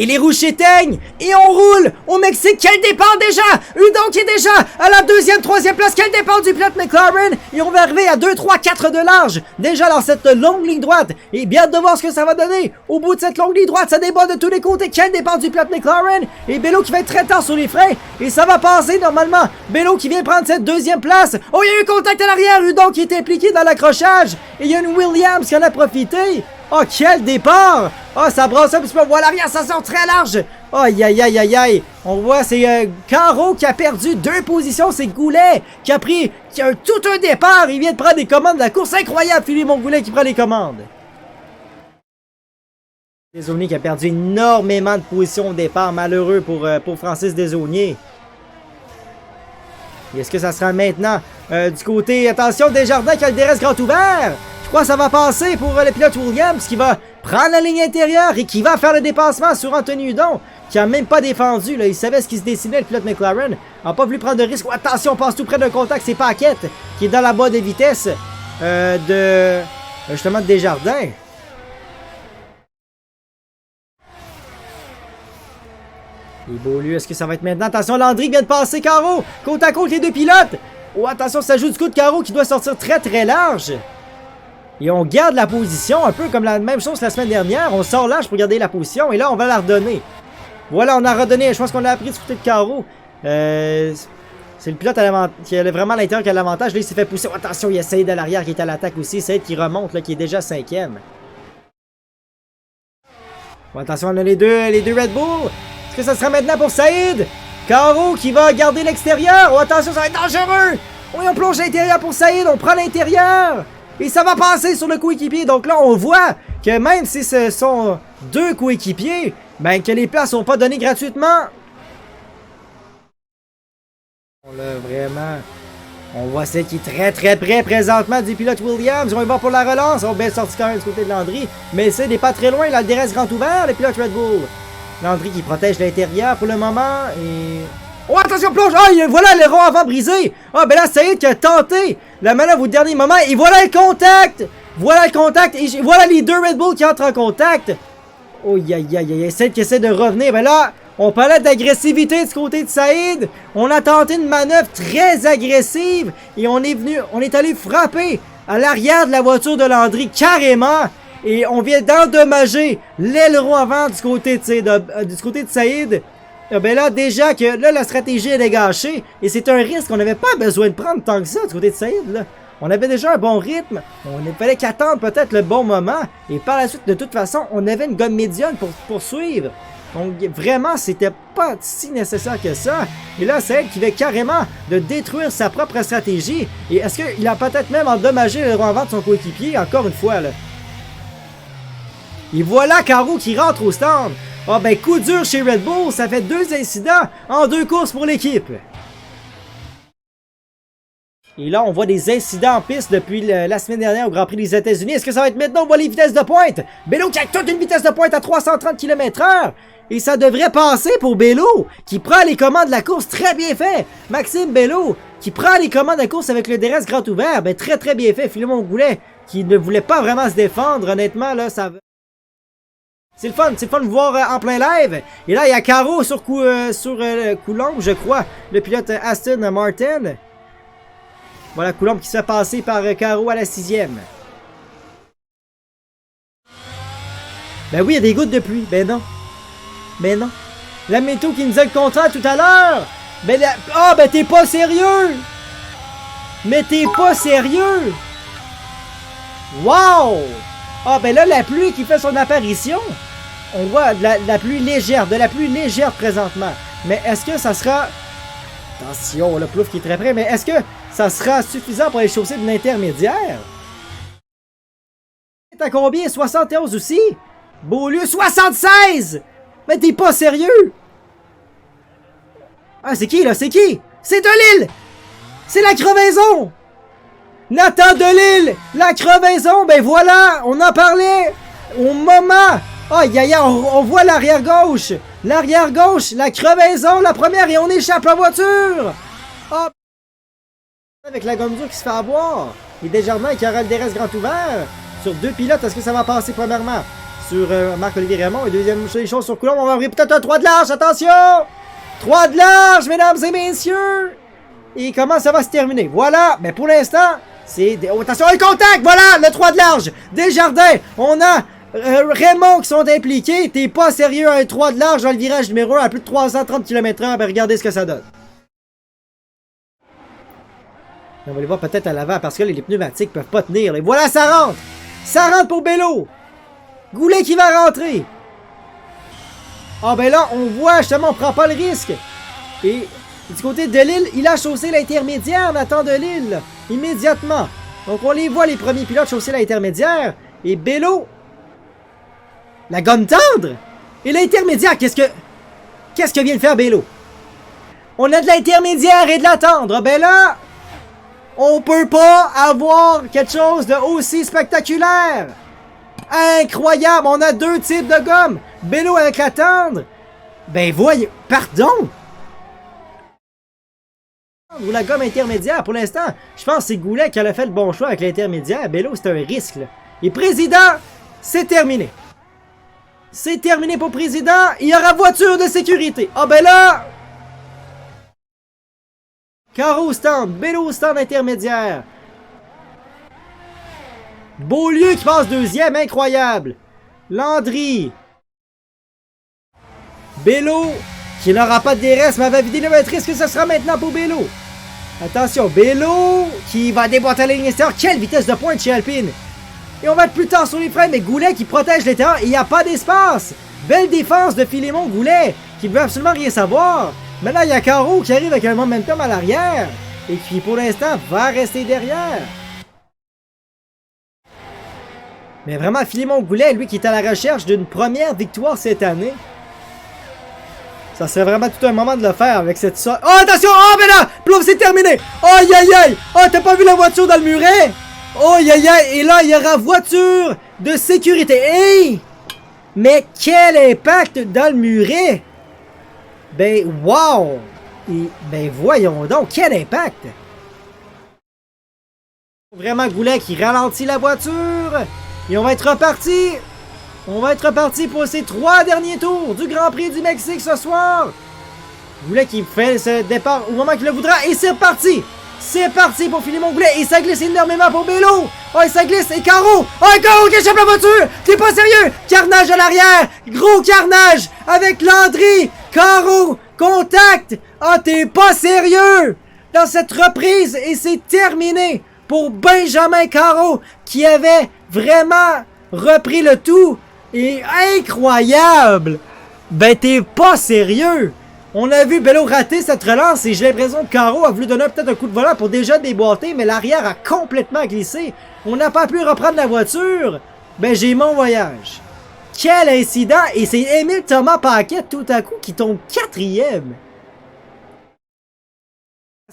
Et les rouges s'éteignent. Et on roule au Mexique. Quel départ déjà! Hudon qui est déjà à la deuxième, troisième place. Quel départ du pilote McLaren. Et on va arriver à 2, 3, 4 de large. Déjà dans cette longue ligne droite. Et bien de voir ce que ça va donner. Au bout de cette longue ligne droite, ça débat de tous les côtés. Quel départ du pilote McLaren. Et Bello qui va être très tard sur les freins. Et ça va passer normalement. Bello qui vient prendre cette deuxième place. Oh, il y a eu contact à l'arrière. Hudon qui est impliqué dans l'accrochage. Et il y a une Williams qui en a profité. Oh, quel départ! Oh, ça brasse un petit peu. On voit l'arrière, ça sort très large. Oh, aïe, aïe, aïe, aïe, aïe. On voit, c'est Caro qui a perdu 2 positions. C'est Goulet qui a pris tout un départ. Il vient de prendre les commandes de la course. Incroyable, Philippe Goulet qui prend les commandes. Desaulniers qui a perdu énormément de positions au départ. Malheureux pour Francis Desaulniers. Est-ce que ça sera maintenant du côté... Attention, Desjardins qui a le DRS grand ouvert. Je crois que ça va passer pour le pilote Williams qui va prendre la ligne intérieure et qui va faire le dépassement sur Anthony Hudon qui a même pas défendu. Là. Il savait ce qui se dessinait, le pilote McLaren. n'a pas voulu prendre de risque. Oh, attention, on passe tout près d'un contact. C'est Paquette qui est dans la boîte de vitesse justement de Desjardins. Et Beaulieu, est-ce que ça va être maintenant? Attention, Landry vient de passer Caro. Côte à côte les deux pilotes. Oh, attention, ça joue du coup de Caro qui doit sortir très très large. Et on garde la position, un peu comme la même chose la semaine dernière. On sort large pour garder la position et là, on va la redonner. Voilà, on a redonné. Je pense qu'on a appris du côté de Caro. C'est le pilote qui a vraiment à l'intérieur qui a l'avantage. Là, il s'est fait pousser. Oh, attention, il y a Saïd à l'arrière qui est à l'attaque aussi. Saïd qui remonte, là, qui est déjà 5e. Bon, attention, on a les deux Red Bull. Est-ce que ça sera maintenant pour Saïd? Caro qui va garder l'extérieur. Oh, attention, ça va être dangereux. Oui, on plonge à l'intérieur pour Saïd. On prend l'intérieur. Et ça va passer sur le coéquipier. Donc là, on voit que même si ce sont deux coéquipiers, ben que les places sont pas données gratuitement. Là, vraiment, on voit celle qui est très très près présentement du pilote Williams. On va voir pour la relance. On va bien sortir quand même du côté de Landry. Mais c'est n'est pas très loin. Là, le DRS grand ouvert, le pilote Red Bull. Landry qui protège l'intérieur pour le moment. Et... oh, attention, plonge! Ah, voilà le rond avant brisé! Ah, ben là, Saïd qui a tenté la manœuvre au dernier moment. Et voilà le contact! Voilà le contact! Et voilà les deux Red Bull qui entrent en contact! Oh, aïe, aïe, aïe, Saïd qui essaie de revenir. Ben là, on parlait d'agressivité du côté de Saïd. On a tenté une manœuvre très agressive. Et on est allé frapper à l'arrière de la voiture de Landry carrément. Et on vient d'endommager l'aileron avant du côté de Saïd. Ben là, déjà que là, la stratégie est gâchée. Et c'est un risque qu'on n'avait pas besoin de prendre tant que ça du côté de Saïd. Là. On avait déjà un bon rythme. Il fallait qu'attendre peut-être le bon moment. Et par la suite, de toute façon, on avait une gomme médiane pour poursuivre. Donc vraiment, c'était pas si nécessaire que ça. Et là, Saïd qui vient carrément de détruire sa propre stratégie. Et est-ce qu'il a peut-être même endommagé le avant de son coéquipier? Encore une fois, là. Et voilà Caro qui rentre au stand. Ah ben coup dur chez Red Bull, ça fait 2 incidents en 2 courses pour l'équipe. Et là on voit des incidents en piste depuis la semaine dernière au Grand Prix des États-Unis. Est-ce que ça va être maintenant? On voit les vitesses de pointe. Bello qui a toute une vitesse de pointe à 330 km/h. Et ça devrait passer pour Bello qui prend les commandes de la course, très bien fait. Maxime Bello qui prend les commandes de la course avec le DRS grand ouvert, ben très très bien fait. Philippe Goulet qui ne voulait pas vraiment se défendre, honnêtement là ça... C'est le fun de voir en plein live. Et là, il y a Caro sur Coulomb, je crois, le pilote Aston Martin. Voilà, Coulomb qui se fait passer par Caro à la 6e. Ben oui, il y a des gouttes de pluie. Ben non. Ben non. La météo qui nous a le contrat tout à l'heure. Ben la... oh, ben t'es pas sérieux. Mais t'es pas sérieux. Wow. Ah, ben là, la pluie qui fait son apparition. On voit de la pluie légère, présentement. Mais est-ce que ça sera... attention, le plouf qui est très près, mais est-ce que ça sera suffisant pour aller chausser de l'intermédiaire? C'est à combien? 71 aussi? Beaulieu, 76! Mais t'es pas sérieux? Ah, c'est qui, là? C'est qui? C'est Delille! C'est la crevaison! Nathan Delille! La crevaison! Ben voilà! On en parlait! Au moment... oh, on voit l'arrière gauche! L'arrière gauche! La crevaison! La première! Et on échappe la voiture! Oh! Avec la gomme dure qui se fait avoir! Et Desjardins qui aura le DRS grand ouvert! Sur 2 pilotes, est-ce que ça va passer premièrement? sur Marc-Olivier Raymond. Et deuxième chose sur Coulomb, on va ouvrir peut-être un 3 de large, attention! 3 de large, mesdames et messieurs! Et comment ça va se terminer? Voilà, mais pour l'instant, c'est... Oh, attention, un contact! Voilà, le 3 de large! Desjardins, on a Raymond qui sont impliqués. T'es pas sérieux, un 3 de large dans le virage numéro 1 à plus de 330 km/h. Ben regardez ce que ça donne. On va les voir peut-être à l'avant parce que les pneumatiques peuvent pas tenir. Et voilà, ça rentre! Ça rentre pour Bello! Goulet qui va rentrer! Ah ben là, on voit justement, on prend pas le risque. Et du côté de Lille, il a chaussé l'intermédiaire, Nathan de Lille, immédiatement. Donc on les voit, les premiers pilotes chausser l'intermédiaire. Et Bello, la gomme tendre! Et l'intermédiaire, qu'est-ce que vient de faire Bello? On a de l'intermédiaire et de la tendre. Ben là, on peut pas avoir quelque chose de aussi spectaculaire. Incroyable, on a deux types de gomme. Bello avec la tendre. Ben voyez, pardon. Ou la gomme intermédiaire, pour l'instant, je pense que c'est Goulet qui a fait le bon choix avec l'intermédiaire. Bello, c'est un risque, là. Et président, c'est terminé. C'est terminé pour président. Il y aura voiture de sécurité. Ah ben là... Caro stand, Bello stand intermédiaire. Beaulieu qui passe deuxième, incroyable. Landry. Bello qui n'aura pas de DRS, mais va vider le maîtrise que ce sera maintenant pour Bello. Attention, Bello qui va déboîter la ligne extérieure. Quelle vitesse de pointe chez Alpine. Et on va être plus tard sur les freins, mais Goulet qui protège l'intérieur et il n'y a pas d'espace. Belle défense de Philémon Goulet qui veut absolument rien savoir. Maintenant, il y a Caro qui arrive avec un momentum à l'arrière et qui, pour l'instant, va rester derrière. Mais vraiment, Philémon Goulet, lui qui est à la recherche d'une première victoire cette année. Ça serait vraiment tout un moment de le faire avec cette... Oh, attention! Oh, ben là! Plouf, c'est terminé! Aïe, aïe, aïe! Oh, t'as pas vu la voiture dans le muret? Oh, aïe, aïe, aïe! Et là, il y aura voiture de sécurité. Hey! Mais quel impact dans le muret! Ben, wow! Et, ben, voyons donc, quel impact! Vraiment Goulet qui ralentit la voiture. Et on va être reparti. On va être reparti pour ces 3 derniers tours du Grand Prix du Mexique ce soir. Goulet qui fait ce départ au moment qu'il le voudra. Et c'est reparti! C'est parti pour Philémon Goulet. Et ça glisse énormément pour Bello. Oh, et ça glisse. Et Caro. Oh, Caro qui échappe la voiture. T'es pas sérieux? Carnage à l'arrière. Gros carnage avec Landry. Caro. Contact. Ah, oh, t'es pas sérieux? Dans cette reprise. Et c'est terminé pour Benjamin Caro qui avait vraiment repris le tout. Et incroyable. Ben, t'es pas sérieux. On a vu Bello rater cette relance et j'ai l'impression que Caro a voulu donner peut-être un coup de volant pour déjà déboîter, mais l'arrière a complètement glissé. On n'a pas pu reprendre la voiture. Ben, j'ai mon voyage. Quel incident! Et c'est Émile Thomas Paquette tout à coup qui tombe 4e.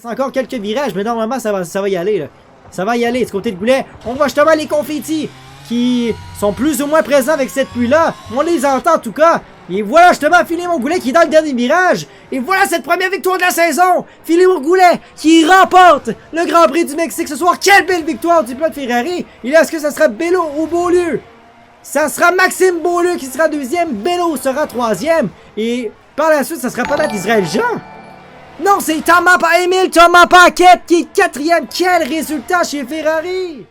C'est encore quelques virages, mais normalement ça va y aller. Là. Ça va y aller. Du côté de Goulet, on voit justement les confettis qui sont plus ou moins présents avec cette pluie-là. On les entend en tout cas. Et voilà justement Philémon Goulet qui est dans le dernier virage. Et voilà cette première victoire de la saison. Philémon Goulet qui remporte le Grand Prix du Mexique ce soir. Quelle belle victoire du pilote Ferrari. Et là, est-ce que ça sera Bello ou Beaulieu? Ça sera Maxime Beaulieu qui sera 2e. Bello sera 3e. Et par la suite, ça sera peut-être Israël Jean. Non, c'est Émile Thomas Paquette qui est 4e. Quel résultat chez Ferrari!